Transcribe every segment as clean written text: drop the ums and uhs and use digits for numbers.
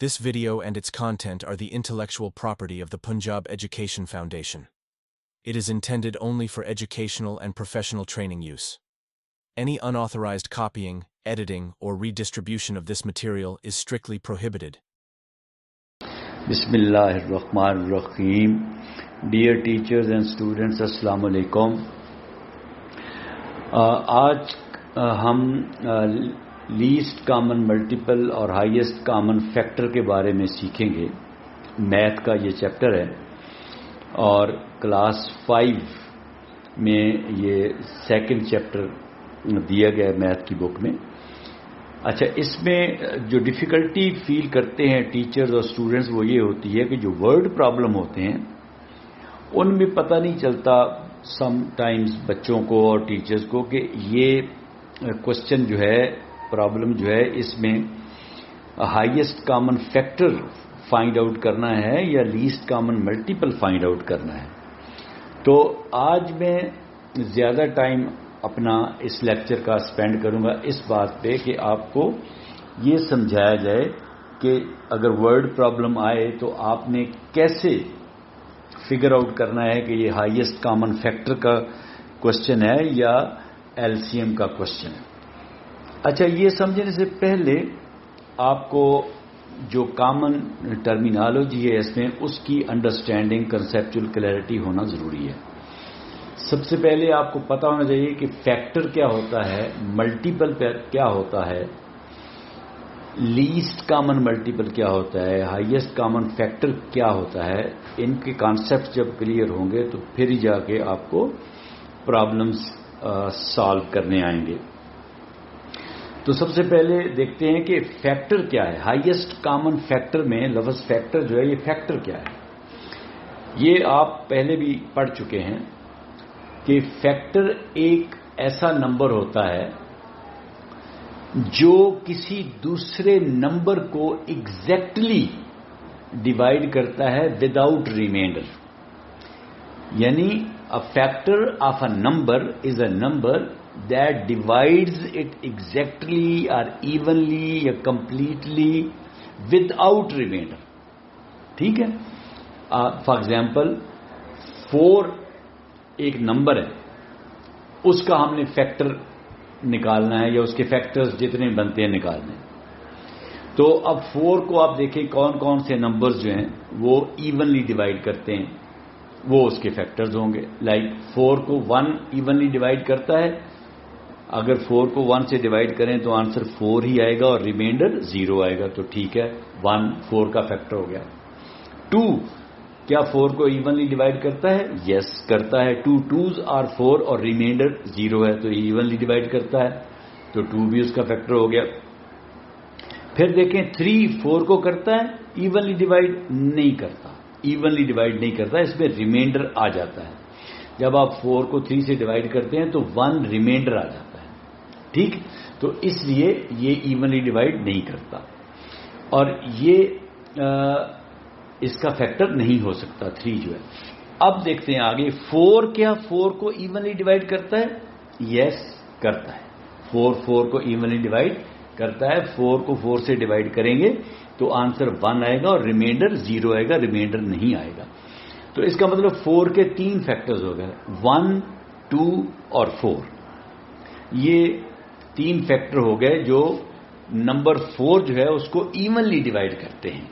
This video and its content are the intellectual property of the Punjab Education Foundation. It is intended only for educational and professional training use. Any unauthorized copying, editing, or redistribution of this material is strictly prohibited. Bismillahirrahmanirrahim. Dear teachers and students, Assalamu alaikum. آج ہم list common multiple اور highest common factor کے بارے میں سیکھیں گے. Math کا یہ چیپٹر ہے اور کلاس 5 میں یہ سیکنڈ چیپٹر دیا گیا ہے میتھ کی بک میں. اچھا، اس میں جو ڈیفیکلٹی فیل کرتے ہیں ٹیچرز اور اسٹوڈنٹس وہ یہ ہوتی ہے کہ جو ورڈ پرابلم ہوتے ہیں ان میں پتہ نہیں چلتا سم ٹائمز بچوں کو اور ٹیچرز کو کہ یہ کوشچن جو ہے پرابلم جو ہے اس میں highest common factor find out کرنا ہے یا list common multiple find out کرنا ہے. تو آج میں زیادہ ٹائم اپنا اس لیکچر کا اسپینڈ کروں گا اس بات پہ کہ آپ کو یہ سمجھایا جائے کہ اگر ورڈ پرابلم آئے تو آپ نے کیسے فگر آؤٹ کرنا ہے کہ یہ ہائیسٹ کامن فیکٹر کا کوشچن ہے یا ایل سی ایم کا کوشچن ہے. اچھا، یہ سمجھنے سے پہلے آپ کو جو کامن ٹرمینالوجی ہے اس میں اس کی انڈرسٹینڈنگ کنسیپچل کلیئرٹی ہونا ضروری ہے. سب سے پہلے آپ کو پتا ہونا چاہیے کہ فیکٹر کیا ہوتا ہے، ملٹیپل کیا ہوتا ہے، لیسٹ کامن ملٹیپل کیا ہوتا ہے، ہائیسٹ کامن فیکٹر کیا ہوتا ہے. ان کے کانسیپٹ جب کلیئر ہوں گے تو پھر ہی جا کے آپ کو پرابلمس سالو کرنے آئیں گے. تو سب سے پہلے دیکھتے ہیں کہ فیکٹر کیا ہے. ہائیسٹ کامن فیکٹر میں لفظ فیکٹر جو ہے یہ فیکٹر کیا ہے، یہ آپ پہلے بھی پڑھ چکے ہیں کہ فیکٹر ایک ایسا نمبر ہوتا ہے جو کسی دوسرے نمبر کو ایگزیکٹلی ڈیوائڈ کرتا ہے وداؤٹ ریمائنڈر. یعنی a factor of a number is a number that divides it exactly or evenly or completely without remainder. ٹھیک ہے. فار ایگزامپل 4 ایک نمبر ہے، اس کا ہم نے فیکٹر نکالنا ہے یا اس کے فیکٹرز جتنے بنتے ہیں نکالنے ہیں. تو اب 4 کو آپ دیکھیں کون کون سے نمبرز جو ہیں وہ ایونلی ڈیوائڈ کرتے ہیں، وہ اس کے فیکٹرز ہوں گے. لائک 4 کو 1 ایونلی ڈیوائڈ کرتا ہے، اگر 4 کو 1 سے ڈیوائڈ کریں تو آنسر 4 ہی آئے گا اور ریمائنڈر 0 آئے گا. تو ٹھیک ہے، 1 4 کا فیکٹر ہو گیا. 2 کیا 4 کو ایونلی ڈیوائڈ کرتا ہے؟ یس کرتا ہے. 2 2s آر 4 اور ریمائنڈر 0 ہے تو ایونلی ڈیوائڈ کرتا ہے، تو 2 بھی اس کا فیکٹر ہو گیا. پھر دیکھیں 3 4 کو کرتا ہے، ایونلی ڈیوائڈ نہیں کرتا، ایونلی ڈیوائڈ نہیں کرتا، اس میں ریمائنڈر آ جاتا ہے. جب آپ 4 کو 3 سے ڈیوائڈ کرتے ہیں تو 1 ریمائنڈر آ جاتا ہے. ٹھیک، تو اس لیے یہ ایونلی ڈیوائڈ نہیں کرتا اور یہ اس کا فیکٹر نہیں ہو سکتا 3 جو ہے. اب دیکھتے ہیں آگے 4 کیا 4 کو ایونلی ڈیوائڈ کرتا ہے؟ یس کرتا ہے. 4 کو ایونلی ڈیوائڈ کرتا ہے. 4 کو 4 سے ڈیوائڈ کریں گے تو آنسر 1 آئے گا اور ریمائنڈر 0 آئے گا، ریمائنڈر نہیں آئے گا. تو اس کا مطلب 4 کے 3 فیکٹرز ہو گئے، 1 2 اور 4. یہ 3 فیکٹر ہو گئے جو نمبر 4 جو ہے اس کو ایونلی ڈیوائڈ کرتے ہیں.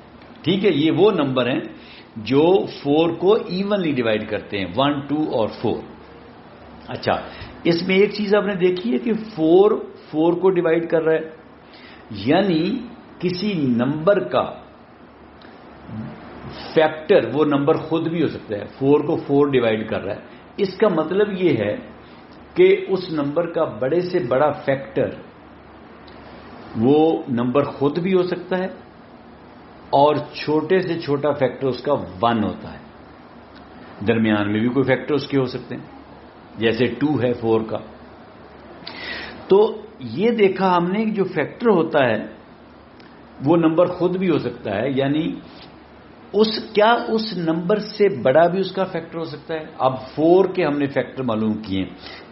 ٹھیک ہے، یہ وہ نمبر ہیں جو 4 کو ایونلی ڈیوائڈ کرتے ہیں، 1 2 اور 4. اچھا، اس میں ایک چیز آپ نے دیکھی ہے کہ 4 کو ڈیوائڈ کر رہا ہے، یعنی کسی نمبر کا فیکٹر وہ نمبر خود بھی ہو سکتا ہے. 4 کو 4 ڈیوائڈ کر رہا ہے، اس کا مطلب یہ ہے کہ اس نمبر کا بڑے سے بڑا فیکٹر وہ نمبر خود بھی ہو سکتا ہے اور چھوٹے سے چھوٹا فیکٹر اس کا 1 ہوتا ہے. درمیان میں بھی کوئی فیکٹر اس کے ہو سکتے ہیں، جیسے 2 ہے 4 کا. تو یہ دیکھا ہم نے جو فیکٹر ہوتا ہے وہ نمبر خود بھی ہو سکتا ہے، یعنی کیا اس نمبر سے بڑا بھی اس کا فیکٹر ہو سکتا ہے. اب 4 کے ہم نے فیکٹر معلوم کیے،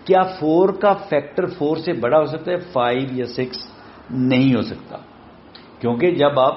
کیا 4 کا فیکٹر 4 سے بڑا ہو سکتا ہے؟ 5 یا 6 نہیں ہو سکتا، کیونکہ جب آپ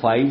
5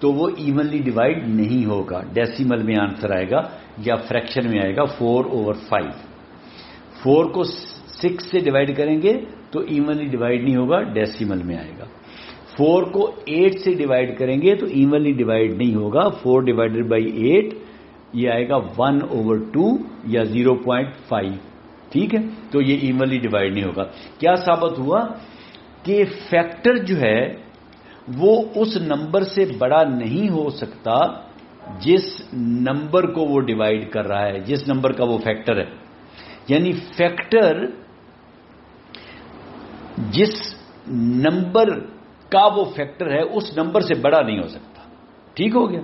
تو وہ ایونلی ڈیوائڈ نہیں ہوگا, ڈیسیمل میں آنسر آئے گا یا فریکشن میں آئے گا 4/5. 4 کو 6 سے ڈیوائڈ کریں گے تو ایونلی ڈیوائڈ نہیں ہوگا, ڈیسیمل میں آئے گا. 4 کو 8 سے ڈیوائڈ کریں گے تو ایونلی ڈیوائڈ نہیں ہوگا, 4/8 یہ آئے گا 1/2 یا 0.5. ٹھیک ہے, تو یہ ایونلی ڈیوائڈ نہیں ہوگا. کیا ثابت ہوا کہ فیکٹر جو ہے وہ اس نمبر سے بڑا نہیں ہو سکتا جس نمبر کو وہ ڈیوائڈ کر رہا ہے, جس نمبر کا وہ فیکٹر ہے. یعنی فیکٹر جس نمبر کا وہ فیکٹر ہے اس نمبر سے بڑا نہیں ہو سکتا. ٹھیک ہو گیا.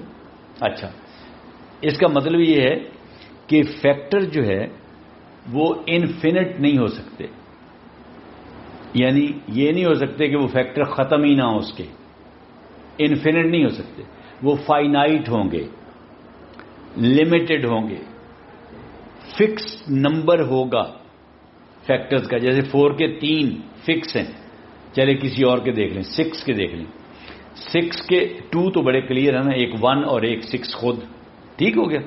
اچھا, اس کا مطلب یہ ہے کہ فیکٹر جو ہے وہ انفینٹ نہیں ہو سکتے. یعنی یہ نہیں ہو سکتے کہ وہ فیکٹر ختم ہی نہ ہو, اس کے انفینٹ نہیں ہو سکتے. وہ فائنائٹ ہوں گے, لمیٹڈ ہوں گے, فکس نمبر ہوگا فیکٹرز کا. جیسے 4 کے 3 فکس ہیں, چلے کسی اور کے دیکھ لیں, 6 کے دیکھ لیں. 6 کے 2 تو بڑے کلیئر ہے نا, ایک 1 اور ایک 6 خود. ٹھیک ہو گیا,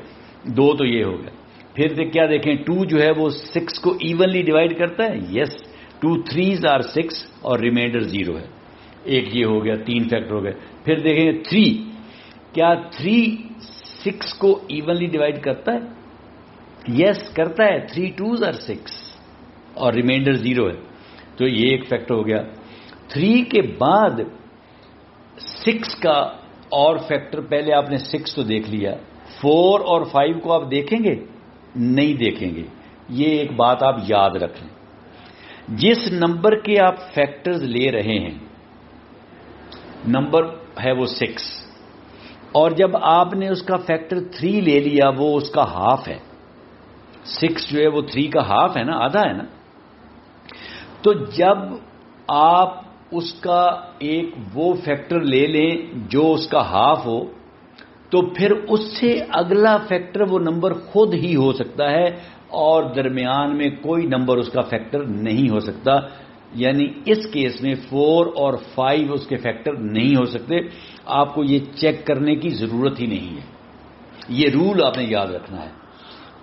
2 تو یہ ہو گیا. پھر کیا دیکھیں, 2 جو ہے وہ 6 کو ایونلی ڈیوائڈ کرتا ہے. یس, 2 3s are 6 اور ریمائنڈر 0 ہے. ایک یہ ہو گیا, 3 فیکٹر ہو گئے. پھر دیکھیں 3, کیا 3 6 کو ایونلی ڈیوائڈ کرتا ہے؟ یس کرتا ہے, 3 2s are 6 اور ریمائنڈر 0 ہے. تو یہ ایک فیکٹر ہو گیا. 3 کے بعد 6 کا اور فیکٹر, پہلے آپ نے 6 تو دیکھ لیا, 4 اور 5 کو آپ دیکھیں گے نہیں دیکھیں گے. یہ ایک بات آپ یاد رکھ لیں, جس نمبر کے آپ فیکٹرز لے رہے ہیں, نمبر ہے وہ 6, اور جب آپ نے اس کا فیکٹر 3 لے لیا, وہ اس کا ہاف ہے. 6 جو ہے وہ 3 کا ہاف ہے نا, آدھا ہے نا. تو جب آپ اس کا ایک وہ فیکٹر لے لیں جو اس کا ہاف ہو, تو پھر اس سے اگلا فیکٹر وہ نمبر خود ہی ہو سکتا ہے, اور درمیان میں کوئی نمبر اس کا فیکٹر نہیں ہو سکتا. یعنی اس کیس میں 4 اور 5 اس کے فیکٹر نہیں ہو سکتے. آپ کو یہ چیک کرنے کی ضرورت ہی نہیں ہے. یہ رول آپ نے یاد رکھنا ہے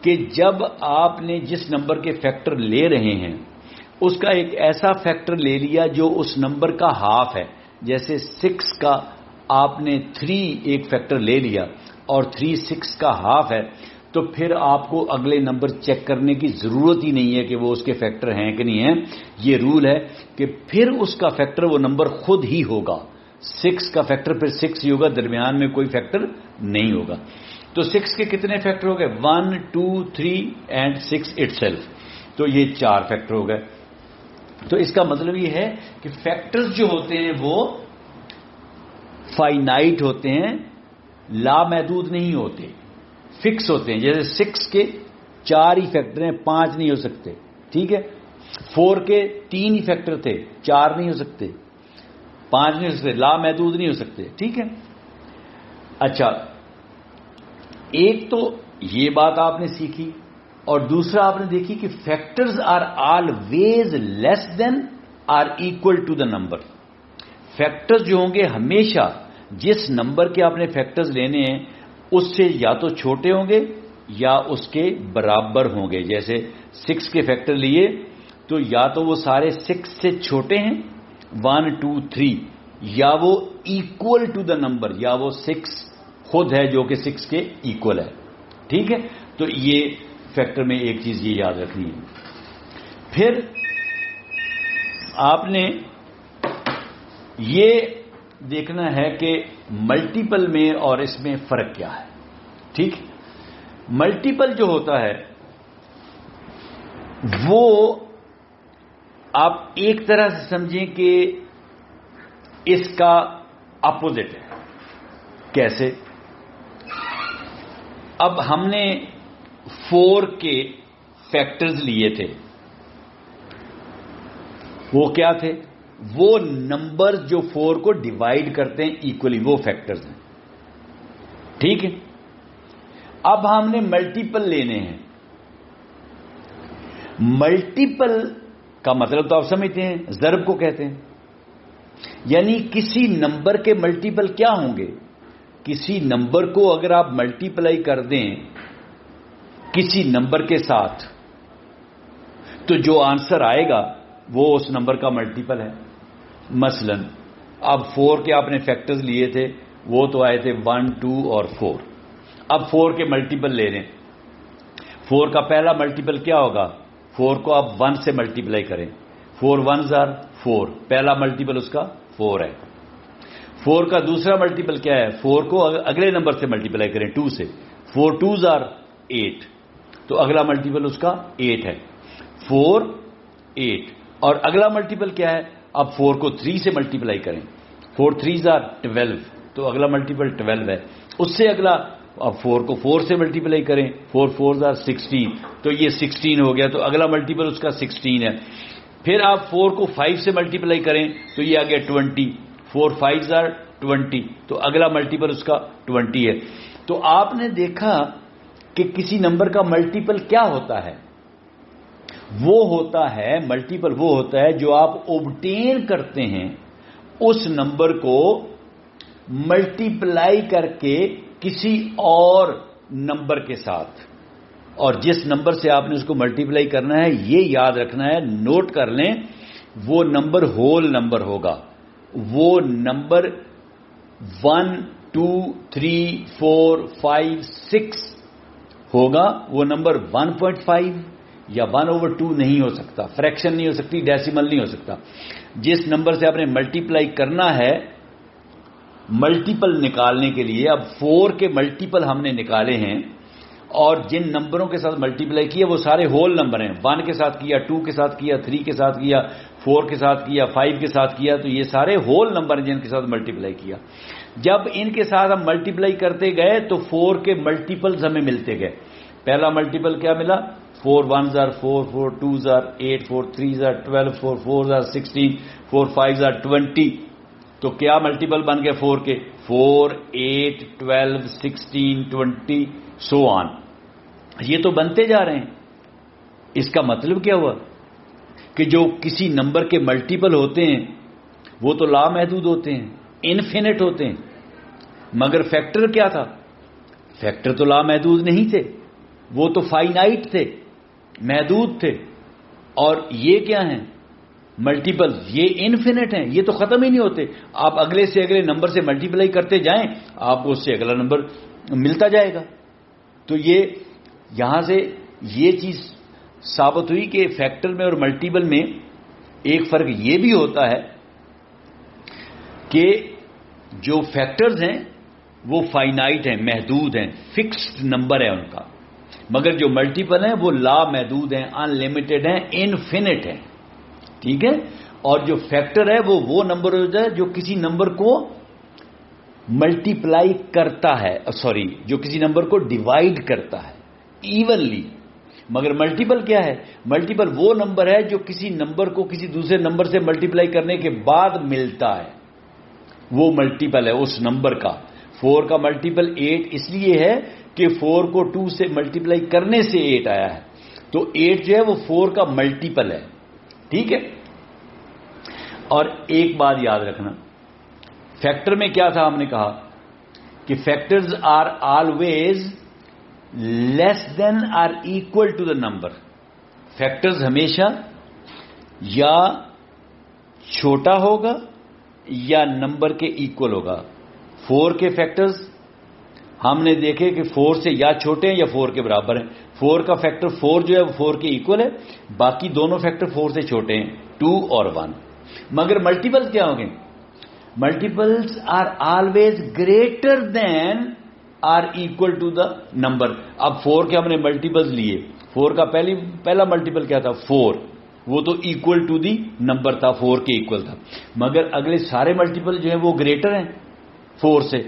کہ جب آپ نے جس نمبر کے فیکٹر لے رہے ہیں اس کا ایک ایسا فیکٹر لے لیا جو اس نمبر کا ہاف ہے. جیسے 6 کا آپ نے 3 ایک فیکٹر لے لیا اور 3 6 کا ہاف ہے, تو پھر آپ کو اگلے نمبر چیک کرنے کی ضرورت ہی نہیں ہے کہ وہ اس کے فیکٹر ہیں کہ نہیں ہیں. یہ رول ہے کہ پھر اس کا فیکٹر وہ نمبر خود ہی ہوگا. 6 کا فیکٹر پھر 6 ہی ہوگا, درمیان میں کوئی فیکٹر نہیں ہوگا. تو 6 کے کتنے فیکٹر ہو گئے؟ 1 2 3 اینڈ 6 اٹ سیلف. تو یہ 4 فیکٹر ہو گئے. تو اس کا مطلب یہ ہے کہ فیکٹرز جو ہوتے ہیں وہ فائنائٹ ہوتے ہیں, لامحدود نہیں ہوتے, فکس ہوتے ہیں. جیسے 6 کے 4 ہی فیکٹر ہیں, 5 نہیں ہو سکتے. ٹھیک ہے, 4 کے 3 ہی فیکٹر تھے, 4 نہیں ہو سکتے, 5 نہیں ہو سکتے, لامحدود نہیں ہو سکتے. ٹھیک ہے. اچھا, ایک تو یہ بات آپ نے سیکھی, اور دوسرا آپ نے دیکھی کہ factors are always less than or equal to the number. Factors جو ہوں گے ہمیشہ جس نمبر کے آپ نے فیکٹرز لینے ہیں اس سے یا تو چھوٹے ہوں گے یا اس کے برابر ہوں گے. جیسے 6 کے فیکٹر لیے تو یا تو وہ سارے 6 سے چھوٹے ہیں 1 2 3, یا وہ ایکول ٹو دا نمبر, یا وہ 6 خود ہے جو کہ 6 کے ایکول ہے. ٹھیک ہے, تو یہ فیکٹر میں ایک چیز یہ یاد رکھنی ہے. پھر آپ نے یہ دیکھنا ہے کہ ملٹیپل میں اور اس میں فرق کیا ہے. ٹھیک, ملٹیپل جو ہوتا ہے وہ آپ ایک طرح سے سمجھیں کہ اس کا اپوزٹ ہے. کیسے؟ اب ہم نے 4 کے فیکٹرز لیے تھے, وہ کیا تھے؟ وہ نمبر جو 4 کو ڈیوائڈ کرتے ہیں ایکولی, وہ فیکٹرز ہیں. ٹھیک ہے, اب ہم نے ملٹیپل لینے ہیں. ملٹیپل کا مطلب تو آپ سمجھتے ہیں, ضرب کو کہتے ہیں. یعنی کسی نمبر کے ملٹیپل کیا ہوں گے؟ کسی نمبر کو اگر آپ ملٹیپلائی کر دیں کسی نمبر کے ساتھ تو جو آنسر آئے گا وہ اس نمبر کا ملٹیپل ہے. مثلا اب 4 کے آپ نے فیکٹرز لیے تھے، وہ تو آئے تھے 1 2 اور 4. اب 4 کے ملٹیپل لے لیں. 4 کا پہلا ملٹیپل کیا ہوگا؟ 4 کو آپ 1 سے ملٹیپلائی کریں. 4 1s are 4، پہلا ملٹیپل اس کا 4 ہے. 4 کا دوسرا ملٹیپل کیا ہے؟ 4 کو اگلے نمبر سے ملٹیپلائی کریں 2 سے. 4 2s are 8، تو اگلا ملٹیپل اس کا 8 ہے. 4 8 اور اگلا ملٹیپل کیا ہے؟ اب 4 کو 3 سے ملٹیپلائی کریں. 4 3s are 12، تو اگلا ملٹیپل 12 ہے. اس سے اگلا اب 4 کو 4 سے ملٹیپلائی کریں. 4 4s are 16، تو یہ 16 ہو گیا، تو اگلا ملٹیپل اس کا 16 ہے. پھر آپ 4 کو 5 سے ملٹیپلائی کریں تو یہ آ گیا 20. 4 5s are 20، تو اگلا ملٹیپل اس کا 20 ہے. تو آپ نے دیکھا کہ کسی نمبر کا ملٹیپل کیا ہوتا ہے؟ وہ ہوتا ہے ملٹیپل، وہ ہوتا ہے جو آپ اوبٹین کرتے ہیں اس نمبر کو ملٹیپلائی کر کے کسی اور نمبر کے ساتھ. اور جس نمبر سے آپ نے اس کو ملٹیپلائی کرنا ہے یہ یاد رکھنا ہے، نوٹ کر لیں، وہ نمبر ہول نمبر ہوگا. وہ نمبر 1 2 3 4 5 6 ہوگا. وہ نمبر 1.5 یا 1/2 نہیں ہو سکتا، فریکشن نہیں ہو سکتی، ڈیسیمل نہیں ہو سکتا. جس نمبر سے آپ نے ملٹیپلائی کرنا ہے ملٹیپل نکالنے کے لیے، اب 4 کے ملٹیپل ہم نے نکالے ہیں اور جن نمبروں کے ساتھ ملٹیپلائی کیا وہ سارے ہول نمبر ہیں. 1 کے ساتھ کیا، 2 کے ساتھ کیا، 3 کے ساتھ کیا، 4 کے ساتھ کیا، 5 کے ساتھ کیا، تو یہ سارے ہول نمبر ہیں جن کے ساتھ ملٹیپلائی کیا. جب ان کے ساتھ ہم ملٹیپلائی کرتے گئے تو 4 کے ملٹیپلز ہمیں ملتے گئے. پہلا ملٹیپل کیا ملا؟ 4 1s are 4 4 2s are 8 4 3s are 12 4 4s are 16 4 5s are 20. تو کیا ملٹیپل بن گئے 4 کے؟ 4 8 12 16 20 so on. یہ تو بنتے جا رہے ہیں. اس کا مطلب کیا ہوا کہ جو کسی نمبر کے ملٹیپل ہوتے ہیں وہ تو لامحدود ہوتے ہیں، انفینٹ ہوتے ہیں. مگر فیکٹر کیا تھا؟ فیکٹر تو لامحدود نہیں تھے، وہ تو فائنائٹ تھے، محدود تھے. اور یہ کیا ہیں؟ ملٹیپل، یہ انفینٹ ہیں، یہ تو ختم ہی نہیں ہوتے. آپ اگلے سے اگلے نمبر سے ملٹیپلائی کرتے جائیں آپ کو اس سے اگلا نمبر ملتا جائے گا. تو یہ یہاں سے یہ چیز ثابت ہوئی کہ فیکٹر میں اور ملٹیپل میں ایک فرق یہ بھی ہوتا ہے کہ جو فیکٹرز ہیں وہ فائنائٹ ہیں، محدود ہیں، فکسڈ نمبر ہے ان کا. مگر جو ملٹیپل ہیں وہ لامحدود ہیں، ان لمیٹڈ ہیں، انفینٹ ہیں. ٹھیک ہے. اور جو فیکٹر ہے وہ نمبر ہوتا ہے جو کسی نمبر کو ملٹیپلائی کرتا ہے، جو کسی نمبر کو ڈیوائڈ کرتا ہے ایونلی. مگر ملٹیپل کیا ہے؟ ملٹیپل وہ نمبر ہے جو کسی نمبر کو کسی دوسرے نمبر سے ملٹیپلائی کرنے کے بعد ملتا ہے، وہ ملٹیپل ہے اس نمبر کا. 4 کا ملٹیپل 8 اس لیے ہے کہ 4 کو 2 سے ملٹیپلائی کرنے سے 8 آیا ہے، تو 8 جو ہے وہ 4 کا ملٹیپل ہے. ٹھیک ہے. اور ایک بات یاد رکھنا، فیکٹر میں کیا تھا؟ ہم نے کہا کہ factors are always less than or equal to the number. Factors ہمیشہ یا چھوٹا ہوگا یا نمبر کے ایکول ہوگا. 4 کے فیکٹرز ہم نے دیکھے کہ 4 سے یا چھوٹے ہیں یا 4 کے برابر ہیں. 4 کا فیکٹر 4 جو ہے وہ 4 کے ایکول ہے، باقی دونوں فیکٹر 4 سے چھوٹے ہیں، 2 اور 1. مگر ملٹیپلز کیا ہوں گے؟ Multiples are always greater than or equal to the number. اب 4 کے ہم نے ملٹیپلز لیے. 4 کا پہلا ملٹیپل کیا تھا؟ 4. وہ تو ایکول ٹو دی نمبر تھا، 4 کے ایکول تھا. مگر اگلے سارے ملٹیپل جو ہیں وہ گریٹر ہیں 4 سے.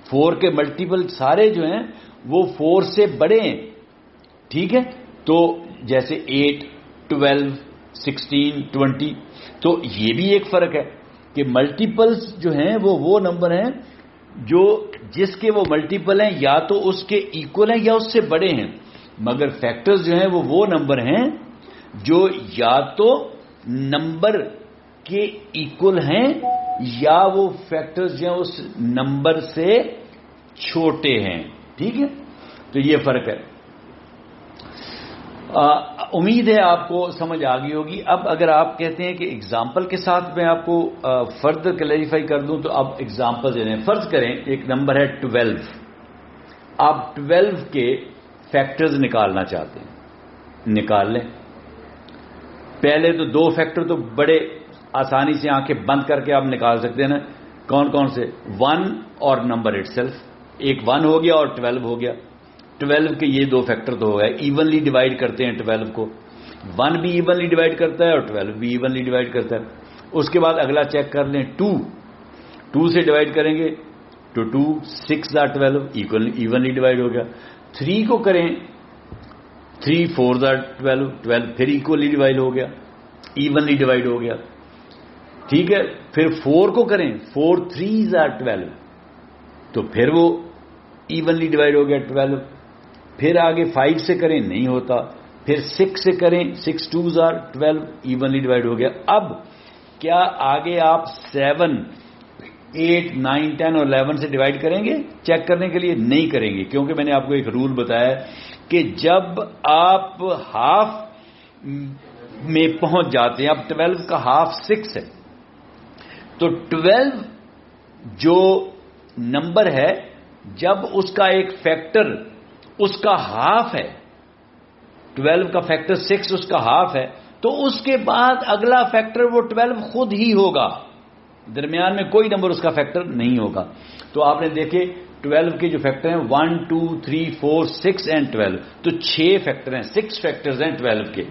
4 کے ملٹیپل سارے جو ہیں وہ 4 سے بڑے ہیں. ٹھیک ہے. تو جیسے 8 12 16 20. تو یہ بھی ایک فرق ہے کہ ملٹیپلز جو ہیں وہ نمبر ہیں جو جس کے وہ ملٹیپل ہیں یا تو اس کے ایکول ہیں یا اس سے بڑے ہیں. مگر فیکٹرز جو ہیں وہ نمبر ہیں جو یا تو نمبر کے ایکول ہیں یا وہ فیکٹرز جو ہیں اس نمبر سے چھوٹے ہیں. ٹھیک ہے, تو یہ فرق ہے. امید ہے آپ کو سمجھ آ گئی ہوگی. اب اگر آپ کہتے ہیں کہ اگزامپل کے ساتھ میں آپ کو فردر کلیریفائی کر دوں تو اب اگزامپل دے دیں. فرض کریں ایک نمبر ہے 12. آپ 12 کے فیکٹرز نکالنا چاہتے ہیں, نکال لیں. پہلے تو 2 فیکٹر تو بڑے آسانی سے آنکھیں بند کر کے آپ نکال سکتے ہیں نا. کون کون سے؟ 1 اور نمبر اٹ سیلف. ایک 1 ہو گیا اور 12 ہو گیا. 12 کے یہ 2 فیکٹر تو ہو گئے. ایونلی ڈیوائڈ کرتے ہیں 12 کو. 1 بھی ایونلی ڈیوائڈ کرتا ہے اور 12 بھی ایونلی ڈیوائڈ کرتا ہے. اس کے بعد اگلا چیک کر لیں 2. 2 سے ڈیوائڈ کریں گے تو 2 6 12 ایونلی ڈیوائڈ ہو گیا. 3 کو کریں 3 4 12 12 پھر ایکولی ڈیوائڈ ہو گیا, ایونلی ڈیوائڈ ہو گیا. ٹھیک ہے, پھر 4 کو کریں 4 3 12 تو پھر وہ ایونلی ڈیوائڈ ہو گیا 12. پھر آگے 5 سے کریں نہیں ہوتا. پھر 6 سے کریں 6 2 12 ایونلی ڈیوائڈ ہو گیا. اب کیا آگے آپ 7 8 9 10 اور 11 سے ڈیوائڈ کریں گے چیک کرنے کے لیے؟ نہیں کریں گے, کیونکہ میں نے آپ کو ایک رول بتایا کہ جب آپ ہاف میں پہنچ جاتے ہیں, اب 12 کا ہاف 6 ہے, تو 12 جو نمبر ہے جب اس کا ایک فیکٹر اس کا ہاف ہے, 12 کا فیکٹر 6 اس کا ہاف ہے, تو اس کے بعد اگلا فیکٹر وہ 12 خود ہی ہوگا. درمیان میں کوئی نمبر اس کا فیکٹر نہیں ہوگا. تو آپ نے دیکھے 12 کے جو فیکٹر ہیں 1 2 3 4 6 اینڈ 12, تو 6 فیکٹر ہیں, 6 فیکٹرز ہیں 12 کے.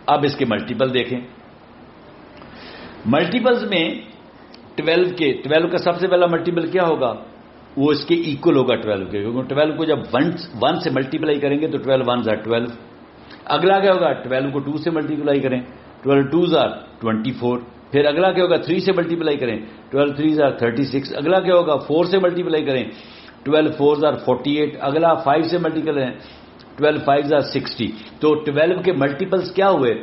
اب اس کے ملٹیپل دیکھیں. ملٹیپلز میں 12 کا سب سے پہلا ملٹیپل کیا ہوگا؟ وہ اس کے ایکول ہوگا 12 کے, کیونکہ 12 کو جب 1 سے ملٹیپلائی کریں گے تو 12 1 12. اگلا کیا ہوگا؟ 12 کو 2 سے ملٹیپلائی کریں 12 2 24. پھر اگلا کیا ہوگا؟ 3 سے ملٹیپلائی کریں 12 3 36. اگلا کیا ہوگا؟ 4 سے ملٹیپلائی کریں 12 4 48. اگلا 5 سے ملٹیپلائی کریں 12 5 60. تو 12 کے ملٹیپلز کیا ہوئے؟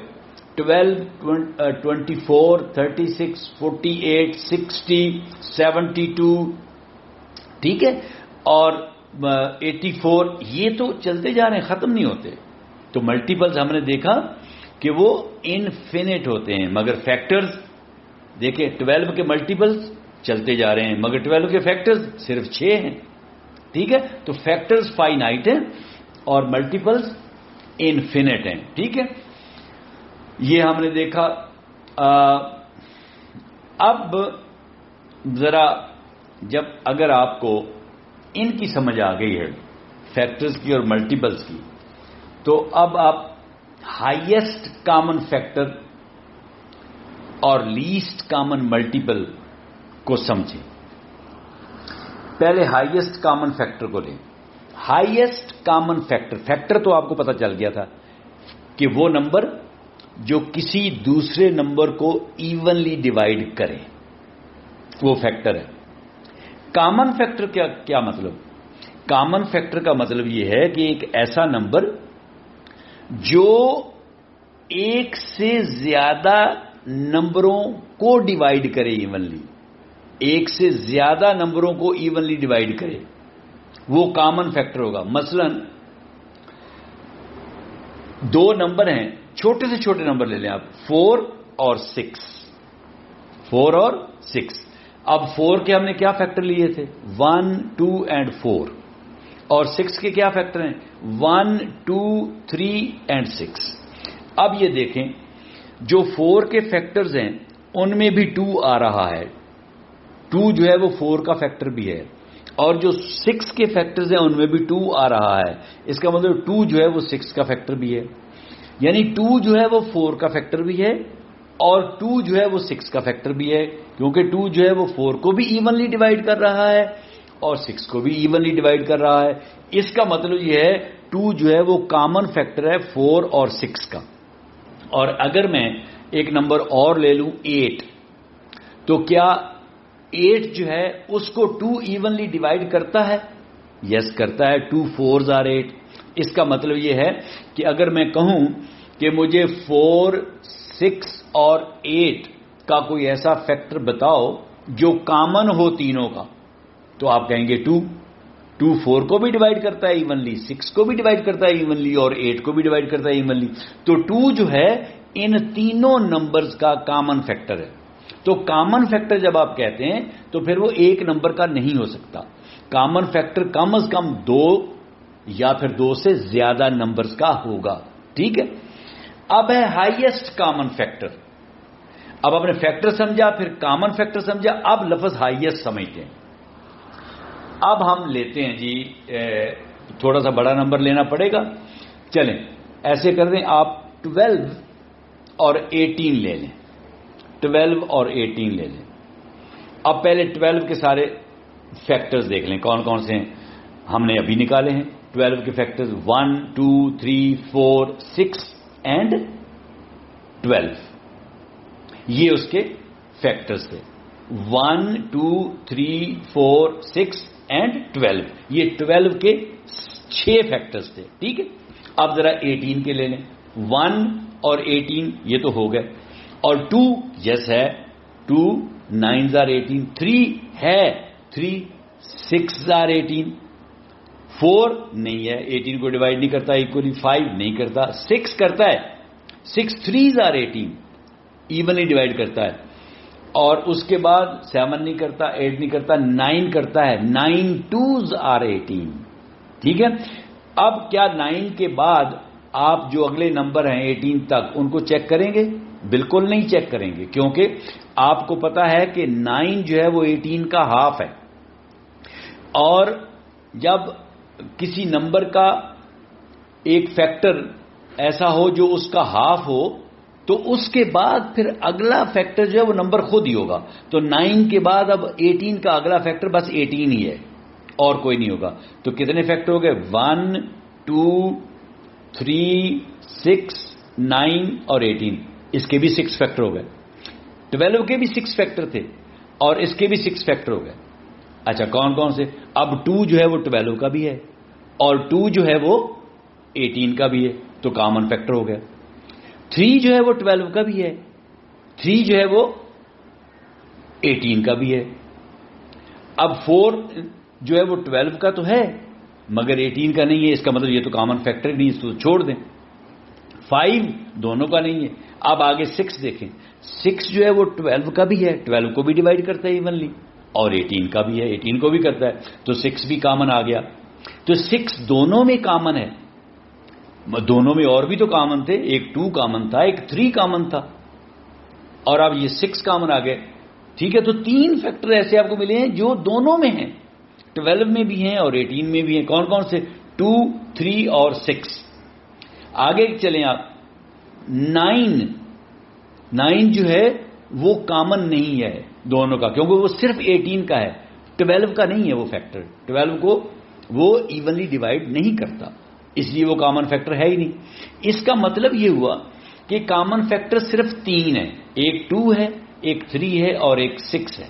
12 24 36 48 60 72. ٹھیک ہے, اور 84. یہ تو چلتے جا رہے ہیں, ختم نہیں ہوتے. تو ملٹیپلز ہم نے دیکھا کہ وہ انفینٹ ہوتے ہیں, مگر فیکٹرز دیکھیں 12 کے ملٹیپلز چلتے جا رہے ہیں, مگر 12 کے فیکٹرز صرف 6 ہیں. ٹھیک ہے, تو فیکٹرز فائنائٹ ہیں اور ملٹیپلز انفینٹ ہیں. ٹھیک ہے, یہ ہم نے دیکھا. اب ذرا جب اگر آپ کو ان کی سمجھ آ گئی ہے فیکٹرز کی اور ملٹیپلز کی, تو اب آپ ہائیسٹ کامن فیکٹر اور لیسٹ کامن ملٹیپل کو سمجھیں. پہلے ہائیسٹ کامن فیکٹر کو لیں. ہائیسٹ کامن فیکٹر تو آپ کو پتہ چل گیا تھا کہ وہ نمبر جو کسی دوسرے نمبر کو ایونلی ڈیوائڈ کرے وہ فیکٹر ہے. کامن فیکٹر کیا مطلب؟ کامن فیکٹر کا مطلب یہ ہے کہ ایک ایسا نمبر جو ایک سے زیادہ نمبروں کو ڈیوائڈ کرے ایونلی, ایک سے زیادہ نمبروں کو ایونلی ڈیوائڈ کرے, وہ کامن فیکٹر ہوگا. مثلا 2 نمبر ہیں, چھوٹے سے چھوٹے نمبر لے لیں آپ, 4 اور 6. 4 اور 6. اب 4 کے ہم نے کیا فیکٹر لیے تھے؟ 1 2 اینڈ 4. اور 6 کے کیا فیکٹر ہیں؟ 1 2 3 اینڈ 6. اب یہ دیکھیں جو 4 کے فیکٹرز ہیں ان میں بھی 2 آ رہا ہے. 2 جو ہے وہ 4 کا فیکٹر بھی ہے, اور جو 6 کے فیکٹرز ہیں ان میں بھی 2 آ رہا ہے. اس کا مطلب 2 جو ہے وہ 6 کا فیکٹر بھی ہے, یعنی 2 جو ہے وہ 4 کا فیکٹر بھی ہے اور 2 جو ہے وہ 6 کا فیکٹر بھی ہے, کیونکہ 2 جو ہے وہ 4 کو بھی ایونلی ڈیوائڈ کر رہا ہے اور 6 کو بھی ایونلی ڈیوائڈ کر رہا ہے. اس کا مطلب یہ ہے 2 جو ہے وہ کامن فیکٹر ہے 4 اور 6 کا. اور اگر میں ایک نمبر اور لے لوں 8, تو کیا 8 جو ہے اس کو 2 ایونلی ڈیوائڈ کرتا ہے؟ یس کرتا ہے. 2 4 8. اس کا مطلب یہ ہے کہ اگر میں کہوں کہ مجھے 4 6 اور 8 کا کوئی ایسا فیکٹر بتاؤ جو کامن ہو تینوں کا، تو آپ کہیں گے 2. 2 4 کو بھی ڈیوائڈ کرتا ہے ایونلی، 6 کو بھی ڈیوائڈ کرتا ہے ایونلی، اور 8 کو بھی ڈیوائڈ کرتا ہے ایونلی. تو 2 جو ہے ان تینوں نمبرز کا کامن فیکٹر ہے. تو کامن فیکٹر جب آپ کہتے ہیں تو پھر وہ ایک نمبر کا نہیں ہو سکتا. کامن فیکٹر کم از کم 2 یا پھر 2 سے زیادہ نمبرز کا ہوگا. ٹھیک ہے. اب ہے ہائیسٹ کامن فیکٹر. اب آپ نے فیکٹر سمجھا، پھر کامن فیکٹر سمجھا، اب لفظ ہائیسٹ سمجھتے ہیں. اب ہم لیتے ہیں جی تھوڑا سا بڑا نمبر لینا پڑے گا. چلیں ایسے کر دیں، آپ 12 اور 18 لے لیں. 12 اور 18 لے لیں. اب پہلے 12 کے سارے فیکٹرز دیکھ لیں کون کون سے ہیں. ہم نے ابھی نکالے ہیں 12 کے فیکٹرز 1 2 3 4 6 اینڈ 12. یہ اس کے فیکٹرز تھے 1 2 3 4 6 اینڈ 12. یہ 12 کے 6 فیکٹرز تھے. ٹھیک ہے. اب ذرا 18 کے لے لیں. 1 اور 18 یہ تو ہو گئے، اور 2 یس ہے 2 9 are 18. 3 ہے 3 6 are 18. 4 نہیں ہے، 18 کو ڈیوائڈ نہیں کرتا ایکولی. 5 نہیں کرتا. 6 کرتا ہے. 6 3 are 18 ایونلی ڈیوائڈ کرتا ہے. اور اس کے بعد 7 نہیں کرتا، 8 نہیں کرتا، 9 کرتا ہے. 9 2s are 18. ٹھیک ہے. اب کیا 9 کے بعد آپ جو اگلے نمبر ہیں 18 تک ان کو چیک کریں گے؟ بالکل نہیں چیک کریں گے، کیونکہ آپ کو پتا ہے کہ 9 جو ہے وہ 18 کا ہاف ہے. اور جب کسی نمبر کا ایک فیکٹر ایسا ہو جو اس کا ہاف ہو تو اس کے بعد پھر اگلا فیکٹر جو ہے وہ نمبر خود ہی ہوگا. تو 9 کے بعد اب 18 کا اگلا فیکٹر بس 18 ہی ہے اور کوئی نہیں ہوگا. تو کتنے فیکٹر ہو گئے؟ 1 2 3 6 9 اور 18. اس کے بھی 6 فیکٹر ہو گئے. 12 کے بھی 6 فیکٹر تھے اور اس کے بھی 6 فیکٹر ہو گئے. اچھا کون کون سے؟ اب 2 جو ہے وہ 12 کا بھی ہے اور 2 جو ہے وہ 18 کا بھی ہے، تو کامن فیکٹر ہو گیا. 3 جو ہے وہ 12 کا بھی ہے، 3 جو ہے وہ 18 کا بھی ہے. اب 4 جو ہے وہ 12 کا تو ہے مگر 18 کا نہیں ہے. اس کا مطلب یہ تو کامن فیکٹر نہیں، اس کو چھوڑ دیں. 5 دونوں کا نہیں ہے. اب آگے 6 دیکھیں. 6 جو ہے وہ 12 کا بھی ہے، 12 کو بھی ڈیوائڈ کرتا ہے ایونلی، اور 18 کا بھی ہے، 18 کو بھی کرتا ہے. تو 6 بھی کامن آ گیا. تو 6 دونوں میں کامن ہے. دونوں میں اور بھی تو کامن تھے، ایک 2 کامن تھا، ایک 3 کامن تھا، اور اب یہ 6 کامن آ گئے. ٹھیک ہے. تو 3 فیکٹر ایسے آپ کو ملے ہیں جو دونوں میں ہیں، 12 میں بھی ہیں اور 18 میں بھی ہیں. کون کون سے؟ 2 3 اور 6. آگے چلیں آپ. 9 جو ہے وہ کامن نہیں ہے دونوں کا، کیونکہ وہ صرف 18 کا ہے، 12 کا نہیں ہے وہ فیکٹر. 12 کو وہ ایونلی ڈیوائڈ نہیں کرتا، اس لیے وہ کامن فیکٹر ہے ہی نہیں. اس کا مطلب یہ ہوا کہ کامن فیکٹر صرف 3 ہے. ایک 2 ہے، ایک 3 ہے اور ایک 6 ہے.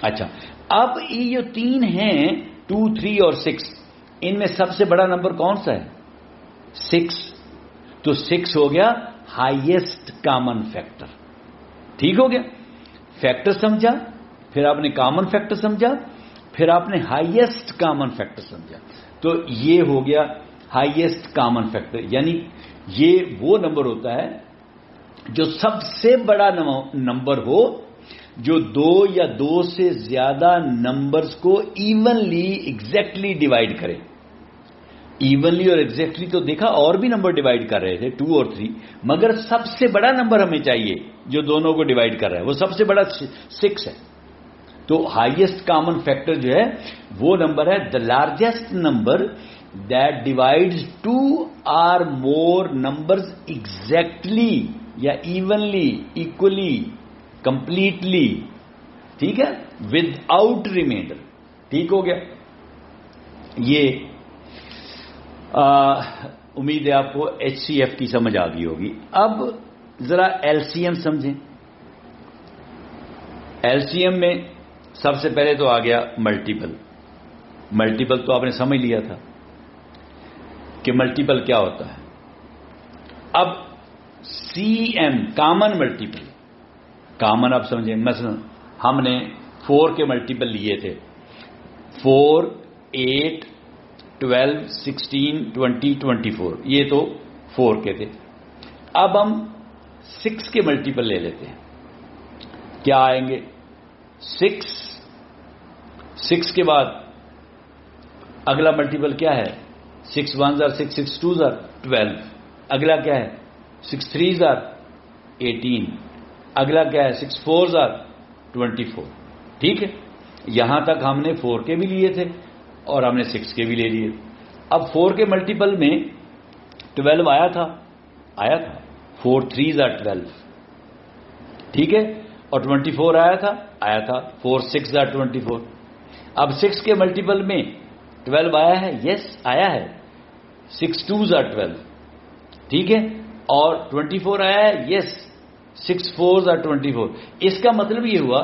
اچھا اب یہ جو 3 ہیں 2 3 اور 6، ان میں سب سے بڑا نمبر کون سا ہے؟ 6. تو 6 ہو گیا ہائیسٹ کامن فیکٹر. ٹھیک ہو گیا. فیکٹر سمجھا، پھر آپ نے کامن فیکٹر سمجھا، پھر آپ نے ہائیسٹ کامن فیکٹر سمجھا. تو یہ ہو گیا ہائیسٹ کامن فیکٹر. یعنی یہ وہ نمبر ہوتا ہے جو سب سے بڑا نمبر ہو، جو 2 یا 2 سے زیادہ نمبرز کو ایونلی ایگزیکٹلی ڈیوائڈ کرے. ایونلی اور ایگزیکٹلی تو دیکھا اور بھی نمبر ڈیوائڈ کر رہے تھے 2 اور 3، مگر سب سے بڑا نمبر ہمیں چاہیے جو دونوں کو ڈیوائڈ کر رہا ہے، وہ سب سے بڑا 6 ہے. تو ہائیسٹ کامن فیکٹر جو ہے وہ نمبر ہے the largest number that divides 2 or more numbers exactly یا ایونلی، ایکولی، کمپلیٹلی. ٹھیک ہے. Without remainder. ٹھیک ہو گیا. یہ امید ہے آپ کو HCF کی سمجھ آ گئی ہوگی. اب ذرا LCM سمجھیں. LCM میں سب سے پہلے تو آ گیا ملٹیپل. ملٹیپل تو آپ نے سمجھ لیا تھا کہ ملٹیپل کیا ہوتا ہے. اب CM کامن ملٹیپل. کامن آپ سمجھیں، مثلا ہم نے 4 کے ملٹیپل لیے تھے. 4, 8, 12, 16, 20, 24 یہ تو 4 کے تھے. اب ہم 6 کے ملٹیپل لے لیتے ہیں. کیا آئیں گے؟ 6 کے بعد اگلا ملٹیپل کیا ہے؟ 6 1s are 6, 6 2s are 12. اگلا کیا ہے؟ 6 3s are 18. اگلا کیا ہے؟ 6 4s are 24. ٹھیک ہے، یہاں تک ہم نے 4 کے بھی لیے تھے اور ہم نے 6 کے بھی لے لیے. اب 4 کے ملٹیپل میں 12 آیا تھا 4 3s are 12. ٹھیک ہے، اور 24 آیا تھا 4 6s are 24. اب 6 کے ملٹیپل میں 12 آیا ہے، یس آیا ہے. 6 2s are 12. ٹھیک ہے، اور 24 آیا ہے، یس 6 4s are 24. اس کا مطلب یہ ہوا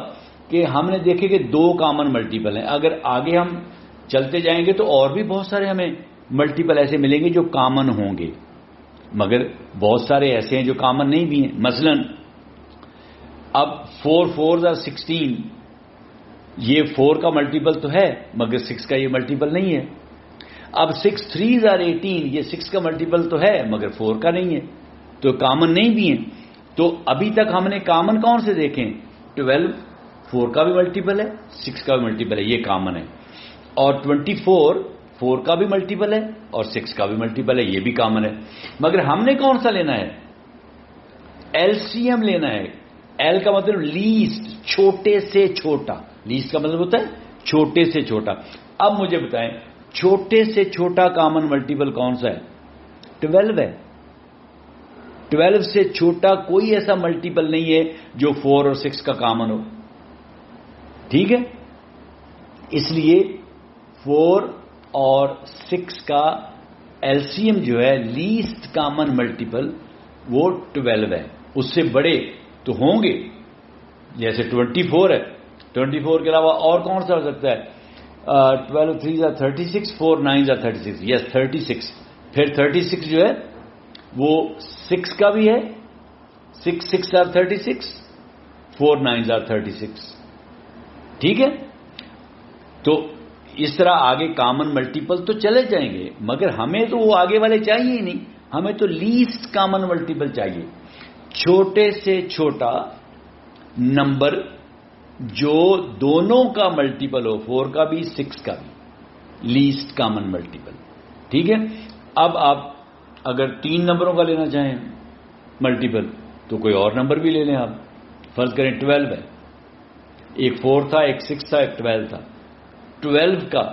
کہ ہم نے دیکھے کہ 2 کامن ملٹیپل ہیں. اگر آگے ہم چلتے جائیں گے تو اور بھی بہت سارے ہمیں ملٹیپل ایسے ملیں گے جو کامن ہوں گے، مگر بہت سارے ایسے ہیں جو کامن نہیں بھی ہیں. مثلا اب 4 4s are 16، یہ 4 کا ملٹیپل تو ہے مگر 6 کا یہ ملٹیپل نہیں ہے. اب 6 3s are 18، یہ 6 کا ملٹیپل تو ہے مگر 4 کا نہیں ہے، تو کامن نہیں بھی ہیں. تو ابھی تک ہم نے کامن کون سے دیکھیں؟ 12 4 کا بھی ملٹیپل ہے، 6 کا بھی ملٹیپل ہے، یہ کامن ہے. اور 24 4 کا بھی ملٹیپل ہے اور 6 کا بھی ملٹیپل ہے، یہ بھی کامن ہے. مگر ہم نے کون سا لینا ہے؟ ایل سی ایم لینا ہے. ایل کا مطلب لیسٹ، چھوٹے سے چھوٹا. لیسٹ کا مطلب ہوتا ہے چھوٹے سے چھوٹا. اب مجھے بتائیں چھوٹے سے چھوٹا کامن ملٹیپل کون سا ہے؟ 12 ہے. 12 سے چھوٹا کوئی ایسا ملٹیپل نہیں ہے جو 4 اور 6 کا کامن ہو. ٹھیک ہے، اس لیے 4 اور 6 کا ایل سی ایم جو ہے لیسٹ کامن ملٹیپل وہ 12 ہے. اس سے بڑے تو ہوں گے، جیسے 24 ہے. 24 کے علاوہ اور کون سا ہو سکتا ہے؟ 12 3s are 36، 4 9s are 36. یس 36. پھر 36 جو ہے وہ 6 کا بھی ہے، 6 6 are 36، 4 9s are 36. ٹھیک ہے، تو اس طرح آگے کامن ملٹیپل تو چلے جائیں گے مگر ہمیں تو وہ آگے والے چاہیے ہی نہیں. ہمیں تو لیسٹ کامن ملٹیپل چاہیے، چھوٹے سے چھوٹا نمبر جو دونوں کا ملٹیپل ہو، 4 کا بھی 6 کا بھی، لیسٹ کامن ملٹیپل. ٹھیک ہے، اب آپ اگر 3 نمبروں کا لینا چاہیں ملٹیپل تو کوئی اور نمبر بھی لے لیں. آپ فرض کریں 12 ہے، ایک 4 تھا، ایک 6 تھا، ایک 12 تھا. 12 کا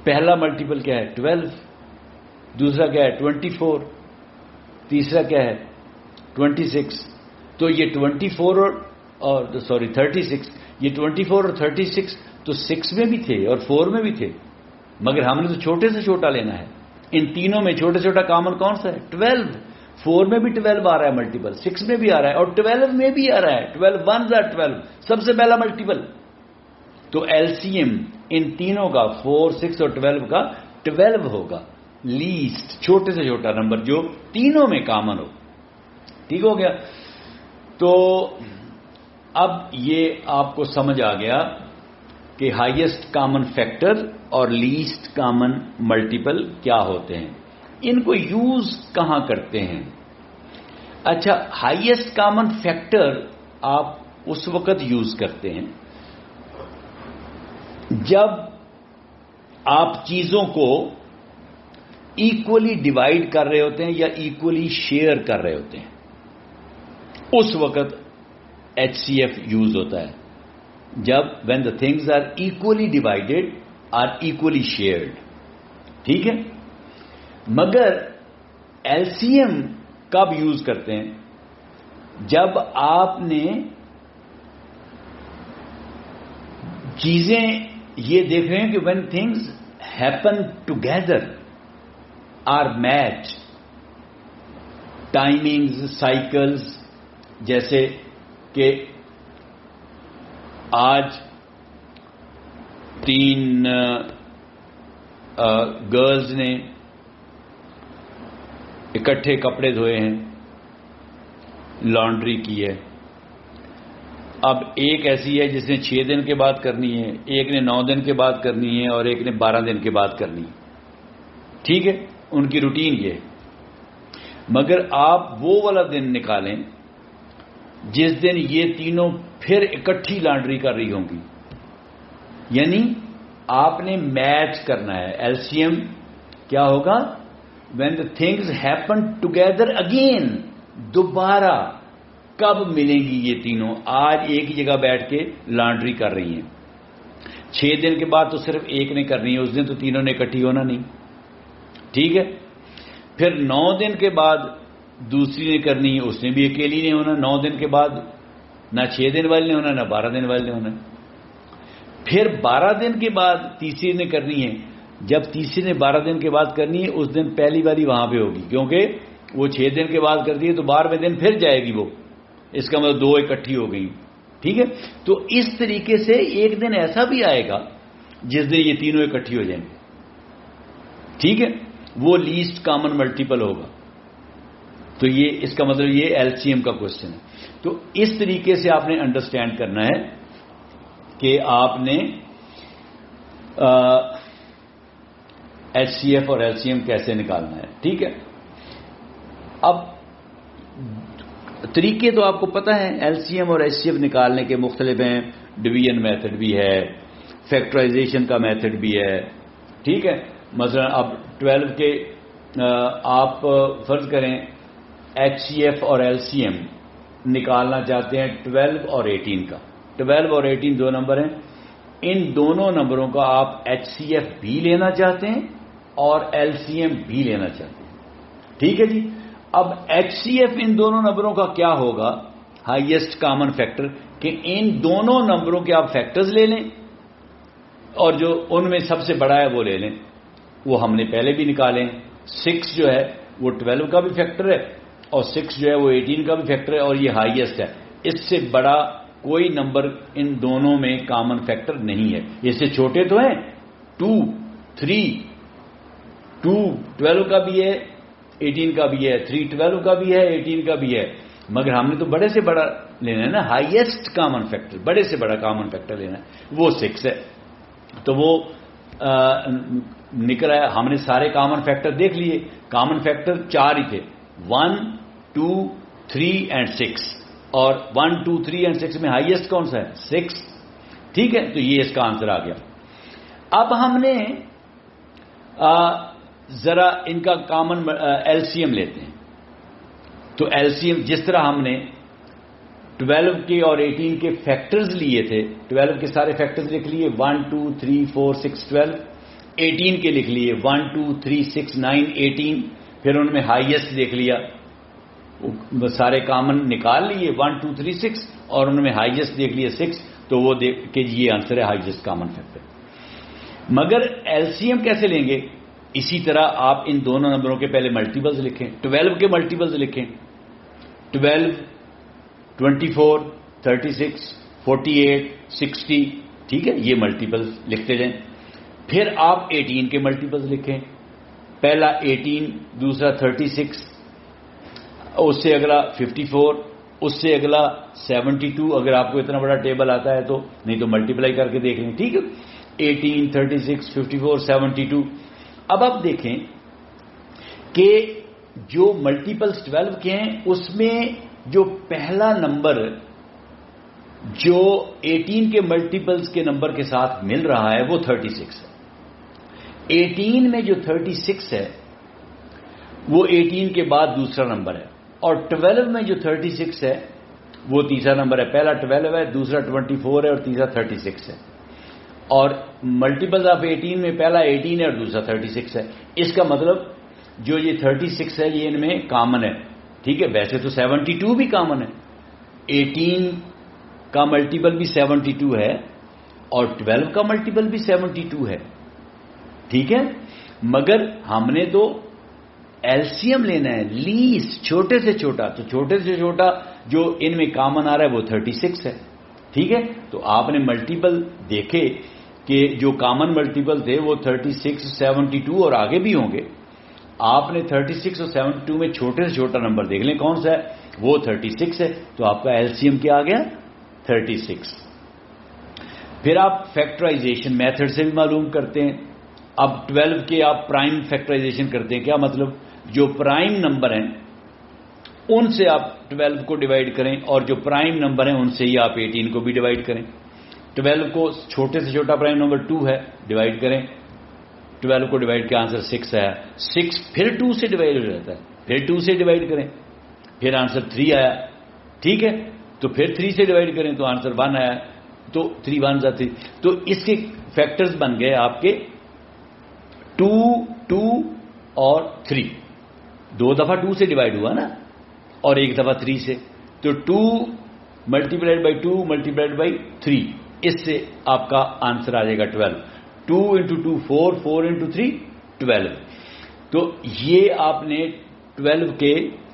پہلا ملٹیپل کیا ہے؟ 12. دوسرا کیا ہے؟ 24. تیسرا کیا ہے؟ 26. تو یہ 24 اور 36، یہ 24 اور 36 تو 6 میں بھی تھے اور 4 میں بھی تھے، مگر ہم نے تو چھوٹے سے چھوٹا لینا ہے. ان تینوں میں چھوٹے سے چھوٹا کامن کون سا ہے؟ 12. 4 میں بھی 12 آ رہا ہے ملٹیپل، 6 میں بھی آ رہا ہے اور 12 میں بھی آ رہا ہے. 12 1s are 12، سب سے پہلا ملٹیپل. تو ایل سی ایم ان تینوں کا 4 6 اور 12 کا 12 ہوگا. لیسٹ چھوٹے سے چھوٹا نمبر جو تینوں میں کامن ہو. ٹھیک ہو گیا؟ تو اب یہ آپ کو سمجھ آ گیا کہ ہائیسٹ کامن فیکٹر اور لیسٹ کامن ملٹیپل کیا ہوتے ہیں، ان کو یوز کہاں کرتے ہیں. اچھا، ہائیسٹ کامن فیکٹر آپ اس وقت یوز کرتے ہیں جب آپ چیزوں کو ایکولی ڈیوائڈ کر رہے ہوتے ہیں یا ایکولی شیئر کر رہے ہوتے ہیں. اس وقت ایچ سی ایف یوز ہوتا ہے، جب when the things are equally divided or equally shared. ٹھیک ہے، مگر ایل سی ایم کب یوز کرتے ہیں؟ جب آپ نے چیزیں یہ دیکھ رہے ہیں کہ when things happen together or match, timings, cycles, جیسے کہ آج 3 گرلز نے اکٹھے کپڑے دھوئے ہیں، لانڈری کی ہے. اب ایک ایسی ہے جس نے 6 دن کے بعد کرنی ہے، ایک نے 9 دن کے بعد کرنی ہے، اور ایک نے 12 دن کے بعد کرنی ہے. ٹھیک ہے، ان کی روٹین یہ ہے. مگر آپ وہ والا دن نکالیں جس دن یہ تینوں پھر اکٹھی لانڈری کر رہی ہوں گی. یعنی آپ نے میچ کرنا ہے. ایل سی ایم کیا ہوگا؟ When the things happen together again. دوبارہ کب ملیں گی یہ تینوں؟ آج ایک ہی جگہ بیٹھ کے لانڈری کر رہی ہیں. 6 دن کے بعد تو صرف ایک نے کرنی ہے، اس دن تو تینوں نے اکٹھی ہونا نہیں. ٹھیک ہے. پھر 9 دن کے بعد دوسری نے کرنی ہے، اس نے بھی اکیلی نہیں ہونا. 9 دن کے بعد نہ 6 دن والے نے ہونا، نہ 12 دن والے نے ہونا. پھر 12 دن کے بعد تیسری نے کرنی ہے. جب تیسری نے 12 دن کے بعد کرنی ہے، اس دن پہلی والی وہاں پہ ہوگی، کیونکہ وہ 6 دن کے بعد کرتی ہے تو 12ویں دن پھر جائے گی وہ. اس کا مطلب 2 اکٹھی ہو گئی. ٹھیک ہے. تو اس طریقے سے ایک دن ایسا بھی آئے گا جس دن یہ تینوں اکٹھی ہو جائیں گے. ٹھیک ہے. وہ لیسٹ کامن ملٹیپل ہوگا. تو یہ اس کا مطلب یہ ایل سی ایم کا کوشچن ہے. تو اس طریقے سے آپ نے انڈرسٹینڈ کرنا ہے کہ آپ نے ایچ سی ایف اور ایل سی ایم کیسے نکالنا ہے. ٹھیک ہے. اب طریقے تو آپ کو پتہ ہیں، ایل سی ایم اور ایچ سی ایف نکالنے کے مختلف ہیں. ڈویژن میتھڈ بھی ہے، فیکٹرائزیشن کا میتھڈ بھی ہے. ٹھیک ہے. مثلا اب 12 کے آپ فرض کریں ایچ سی ایف اور ایل سی ایم نکالنا چاہتے ہیں 12 اور 18 کا. 12 اور 18 دو نمبر ہیں. ان دونوں نمبروں کا آپ ایچ سی ایف بھی لینا چاہتے ہیں اور ایل سی ایم بھی لینا چاہتے ہیں. ٹھیک ہے جی. اب ایچ سی ایف ان دونوں نمبروں کا کیا ہوگا؟ ہائیسٹ کامن فیکٹر، کہ ان دونوں نمبروں کے آپ فیکٹرز لے لیں اور جو ان میں سب سے بڑا ہے وہ لے لیں. وہ ہم نے پہلے بھی نکالے. 6 جو ہے وہ 12 کا بھی فیکٹر ہے اور 6 جو ہے وہ 18 کا بھی فیکٹر ہے، اور یہ ہائیسٹ ہے. اس سے بڑا کوئی نمبر ان دونوں میں کامن فیکٹر نہیں ہے. اس سے چھوٹے تو ہیں 2 3 2 12 کا بھی ہے 18 کا بھی ہے، 3 12 کا بھی ہے 18 کا بھی ہے. مگر ہم نے تو بڑے سے بڑا لینا ہے نا، ہائیسٹ کامن فیکٹر، بڑے سے بڑا کامن فیکٹر لینا ہے. وہ 6 ہے. تو وہ نکلا ہے. ہم نے سارے کامن فیکٹر دیکھ لیے. کامن فیکٹر 4 ہی تھے، 1 2 3 اینڈ 6. اور 1 2 3 اینڈ 6 میں ہائیسٹ کون سا ہے؟ 6. ٹھیک ہے. تو یہ اس کا آنسر آ گیا. اب ہم نے ذرا ان کا کامن ایل سی ایم لیتے ہیں. تو ایل سی ایم جس طرح ہم نے 12 کے اور 18 کے فیکٹرز لیے تھے، 12 کے سارے فیکٹرز لکھ لیے 1 2 3 4 6 12. 18 کے لکھ لیے 1 2 3 6 9 18. پھر ان میں ہائیسٹ دیکھ لیا، سارے کامن نکال لیے 1 2 3 6 اور ان میں ہائیسٹ دیکھ لیے 6. تو وہ دیکھ کے یہ آنسر ہے ہائیسٹ کامن فیکٹر. مگر ایل سی ایم کیسے لیں گے؟ اسی طرح آپ ان دونوں نمبروں کے پہلے ملٹیپلز لکھیں. 12 کے ملٹیپلز لکھیں. 12 24 36 48 60. ٹھیک ہے. یہ ملٹیپلز لکھتے جائیں. پھر آپ 18 کے ملٹیپلز لکھیں. پہلا 18، دوسرا 36، اس سے اگلا 54، اس سے اگلا 72. اگر آپ کو اتنا بڑا ٹیبل آتا ہے تو، نہیں تو ملٹیپلائی کر کے دیکھ لیں. ٹھیک ہے. 18 36 54 72. اب آپ دیکھیں کہ جو ملٹیپلز 12 کے ہیں اس میں جو پہلا نمبر جو 18 کے ملٹیپلز کے نمبر کے ساتھ مل رہا ہے وہ 36 ہے. 18 میں جو 36 ہے وہ 18 کے بعد دوسرا نمبر ہے، اور 12 میں جو 36 ہے وہ تیسرا نمبر ہے. پہلا 12 ہے، دوسرا 24 ہے اور تیسرا 36 ہے. اور ملٹیپلز آف 18 میں پہلا 18 ہے اور دوسرا 36 ہے. اس کا مطلب جو یہ 36 ہے یہ ان میں کامن ہے. ٹھیک ہے. ویسے تو 72 بھی کامن ہے. 18 کا ملٹیپل بھی 72 ہے اور 12 کا ملٹیپل بھی 72 ہے. ٹھیک ہے. مگر ہم نے تو ایل سی ایم لینا ہے، لیسٹ چھوٹے سے چھوٹا. تو چھوٹے سے چھوٹا جو ان میں کامن آ رہا ہے وہ 36 ہے. ٹھیک ہے. تو آپ نے ملٹیپل دیکھے کہ جو کامن ملٹیپل تھے وہ 36 72 اور آگے بھی ہوں گے. آپ نے 36 اور 72 میں چھوٹے سے چھوٹا نمبر دیکھ لیں کون سا ہے، وہ 36 ہے. تو آپ کا ایل سی ایم کیا آ گیا؟ 36. پھر آپ فیکٹرائزیشن میتھڈ سے بھی معلوم کرتے ہیں. اب 12 کے آپ پرائم فیکٹرائزیشن کرتے ہیں. کیا مطلب؟ جو پرائم نمبر ہیں ان سے آپ 12 کو ڈیوائڈ کریں اور جو پرائم نمبر ہیں ان سے ہی آپ 18 کو بھی ڈیوائڈ کریں. 12 کو چھوٹے سے چھوٹا پرائم نمبر 2 ہے, ڈیوائڈ کریں. 12 کو ڈیوائڈ کیا آنسر 6 آیا. 6 پھر 2 سے ڈیوائڈ ہو جاتا ہے, پھر 2 سے ڈیوائڈ کریں, پھر آنسر 3 آیا. ٹھیک ہے, تو پھر 3 سے ڈیوائڈ کریں تو آنسر 1 آیا, تو 3 1 3. تو اس کے فیکٹرز بن گئے آپ کے 2 2 اور 3. 2 دفعہ 2 سے ڈیوائڈ ہوا نا, اور 1 دفعہ 3 سے. تو 2 ملٹیپلائڈ بائی 2 ملٹیپلائڈ بائی 3, اس سے آپ کا آنسر آ جائے گا 12. 2 انٹو 2 4, 4 انٹو 3 12. تو یہ آپ نے 12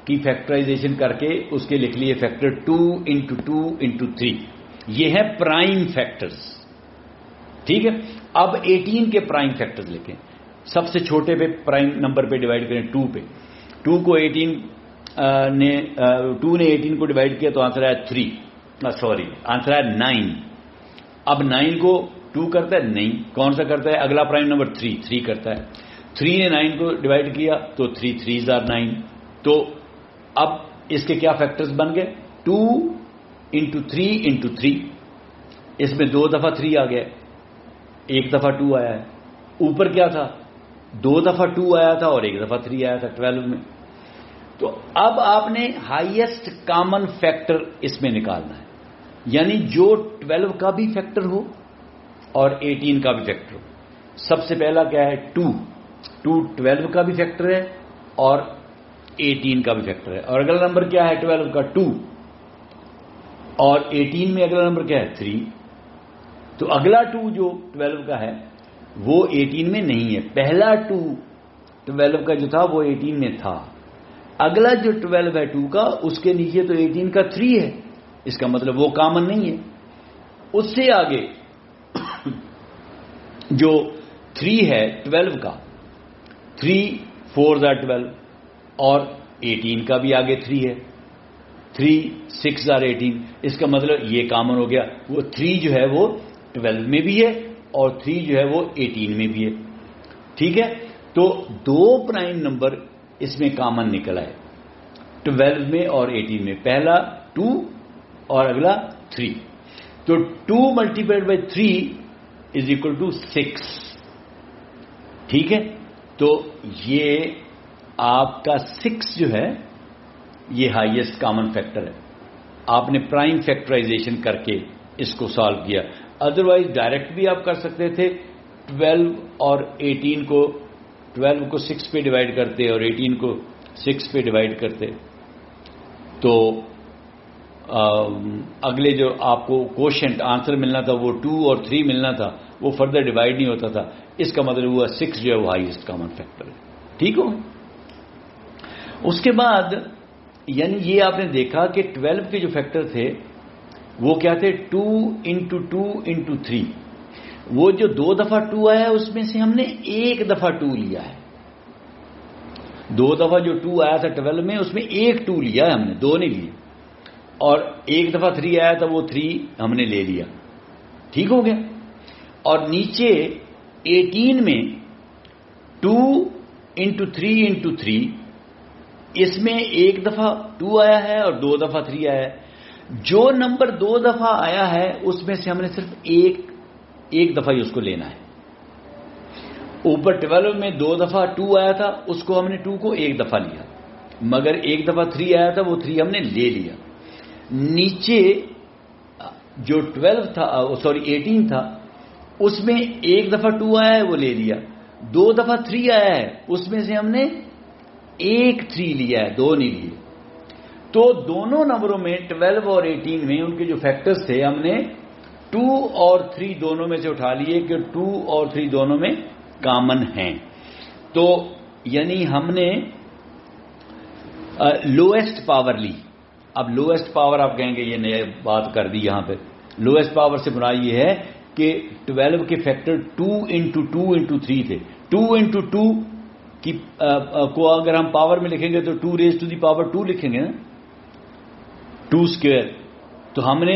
کی فیکٹرائزیشن کر کے اس کے لکھ لیے فیکٹر 2 انٹو 2 انٹو 3. یہ ہے پرائم فیکٹرز. ٹھیک ہے, اب 18 کے پرائم فیکٹرز لکھیں. سب سے چھوٹے پہ پرائم نمبر پہ ڈیوائڈ کریں 2 پہ. 2 کو 18 نے 2 نے 18 کو ڈیوائڈ کیا تو آنسر آیا 3, سوری آنسر آیا 9. اب 9 کو 2 کرتا ہے نہیں, کون سا کرتا ہے؟ اگلا پرائم نمبر 3 کرتا ہے. 3 نے 9 کو ڈیوائڈ کیا تو 3 3 are 9. تو اب اس کے کیا فیکٹرز بن گئے؟ 2 انٹو 3 انٹو 3. اس میں 2 دفعہ 3 آ گیا, 1 دفعہ 2 آیا ہے. اوپر کیا تھا؟ 2 دفعہ 2 آیا تھا اور 1 دفعہ 3 آیا تھا 12 میں. تو اب آپ نے ہائیسٹ کامن فیکٹر اس میں نکالنا ہے, یعنی جو 12 کا بھی فیکٹر ہو اور 18 کا بھی فیکٹر ہو. سب سے پہلا کیا ہے؟ 2 12 کا بھی فیکٹر ہے اور 18 کا بھی فیکٹر ہے. اور اگلا نمبر کیا ہے 12 کا؟ 2. اور 18 میں اگلا نمبر کیا ہے؟ 3. تو اگلا 2 جو 12 کا ہے وہ 18 میں نہیں ہے. پہلا 2 12 کا جو تھا وہ 18 میں تھا. اگلا جو 12 ہے 2 کا, اس کے نیچے تو 18 کا 3 ہے, اس کا مطلب وہ کامن نہیں ہے. اس سے آگے جو 3 ہے 12 کا, 3 4 are 12 اور 18 کا بھی آگے 3 ہے, 3 6 are 18. اس کا مطلب یہ کامن ہو گیا. وہ 3 جو ہے وہ 12 میں بھی ہے اور 3 جو ہے وہ 18 میں بھی ہے. ٹھیک ہے, تو 2 پرائم نمبر اس میں کامن نکلا ہے 12 میں اور 18 میں. پہلا 2 اور اگلا 3. تو 2 multiplied by 3 is equal to 6. ٹھیک ہے, تو یہ آپ کا 6 جو ہے یہ ہائیسٹ کامن فیکٹر ہے. آپ نے پرائم فیکٹرائزیشن کر کے اس کو سالو کیا. ادروائز ڈائریکٹ بھی آپ کر سکتے تھے. 12 اور 18 کو 12 کو 6 پہ ڈیوائڈ کرتے اور 18 کو 6 پہ ڈیوائڈ کرتے, تو اگلے جو آپ کو کوشنٹ آنسر ملنا تھا وہ 2 اور 3 ملنا تھا, وہ فردر ڈیوائڈ نہیں ہوتا تھا. اس کا مطلب ہوا 6 جو ہے وہ ہائیسٹ کامن فیکٹر ہے. ٹھیک ہو. اس کے بعد یعنی یہ آپ نے دیکھا کہ 12 کے جو فیکٹر تھے وہ کیا تھے؟ 2 انٹو 2 انٹو 3. وہ جو 2 دفعہ 2 آیا ہے اس میں سے ہم نے 1 دفعہ 2 لیا ہے. 2 دفعہ جو 2 آیا تھا 12 میں اس میں 1 2 لیا ہے ہم نے, 2 نہیں لیے. اور 1 دفعہ 3 آیا تھا وہ 3 ہم نے لے لیا. ٹھیک ہو گیا. اور نیچے 18 میں 2 انٹو 3 انٹو 3, اس میں 1 دفعہ 2 آیا ہے اور 2 دفعہ 3 آیا ہے. جو نمبر 2 دفعہ آیا ہے اس میں سے ہم نے صرف ایک دفعہ ہی اس کو لینا ہے. اوپر 12 میں 2 دفعہ 2 آیا تھا, اس کو ہم نے 2 کو 1 دفعہ لیا, مگر 1 دفعہ 3 آیا تھا وہ 3 ہم نے لے لیا. نیچے جو 12 تھا, سوری 18 تھا, اس میں 1 دفعہ 2 آیا ہے وہ لے لیا. 2 دفعہ 3 آیا ہے اس میں سے ہم نے 1 3 لیا ہے, 2 نہیں لیے. تو دونوں نمبروں میں 12 اور 18 میں ان کے جو فیکٹرز تھے ہم نے 2 اور 3 دونوں میں سے اٹھا لیے کہ 2 اور 3 دونوں میں کامن ہیں. تو یعنی ہم نے لوئسٹ پاور لی. اب لوئسٹ پاور آپ کہیں گے یہ نئی بات کر دی یہاں پہ. لوئسٹ پاور سے مراد یہ ہے کہ 12 کے فیکٹر 2 انٹو 2 انٹو 3 تھے. 2 انٹو 2 کو اگر ہم پاور میں لکھیں گے تو 2 raised to the power 2 لکھیں گے نا, 2 اسکوائر. تو ہم نے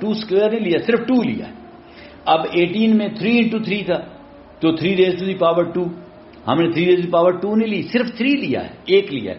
2 اسکوائر نہیں لیا, صرف 2 لیا. اب 18 میں 3 into 3 تھا تو 3 raised to the power 2, ہم نے 3 raised to the power 2 نہیں لی, صرف 3 لیا ہے, 1 لیا ہے.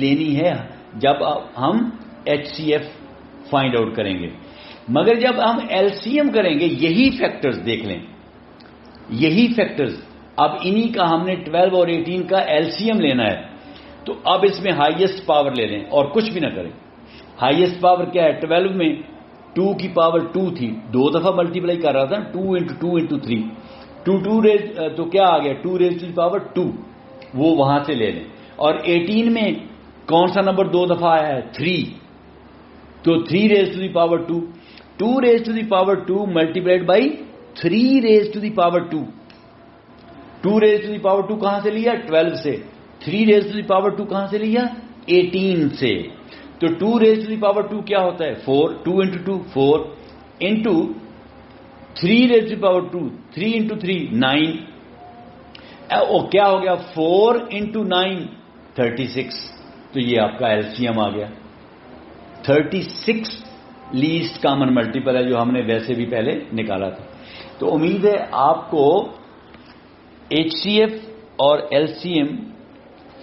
لینی ہے جب ہم HCF فائنڈ آؤٹ کریں گے. مگر جب ہم LCM کریں گے, یہی فیکٹرز دیکھ لیں, یہی فیکٹرز, اب انہی کا ہم نے 12 اور 18 کا LCM لینا ہے. تو اب اس میں ہائیسٹ پاور لے لیں اور کچھ بھی نہ کریں. ہائیسٹ پاور کیا ہے؟ 12 میں 2 کی پاور 2 تھی, 2 دفعہ ملٹیپلائی کر رہا تھا, 2 into 2 into 3, 2 ریز, تو کیا آ گیا 2 raised to the power 2, وہ وہاں سے لے لیں. اور 18 میں کون سا نمبر 2 دفعہ آیا ہے؟ 3, تو 3 raised to the power 2, 2 raised to the power 2 multiplied by 3 raised to the power 2. 2 raised to the power 2 کہاں سے لیا؟ 12 سے. 3 raised to the power 2 کہاں سے لیا؟ 18 سے. تو 2 raised to the power 2 کیا ہوتا ہے؟ 4, 2 into 2 4 into 3 raised to the power 2, 3 into 3 9. او کیا ہو گیا؟ 4 into 9 36. تو یہ آپ کا LCM آ گیا. 36 لیسٹ کامن ملٹیپل ہے جو ہم نے ویسے بھی پہلے نکالا تھا. تو امید ہے آپ کو HCF اور LCM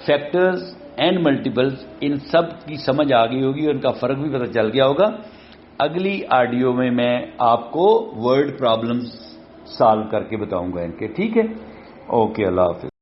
فیکٹرز اینڈ ملٹیپلز ان سب کی سمجھ آ گئی ہوگی اور ان کا فرق بھی پتہ چل گیا ہوگا. اگلی آڈیو میں آپ کو ورڈ پرابلمز سالو کر کے بتاؤں گا ان کے. ٹھیک ہے, اوکے, اللہ حافظ.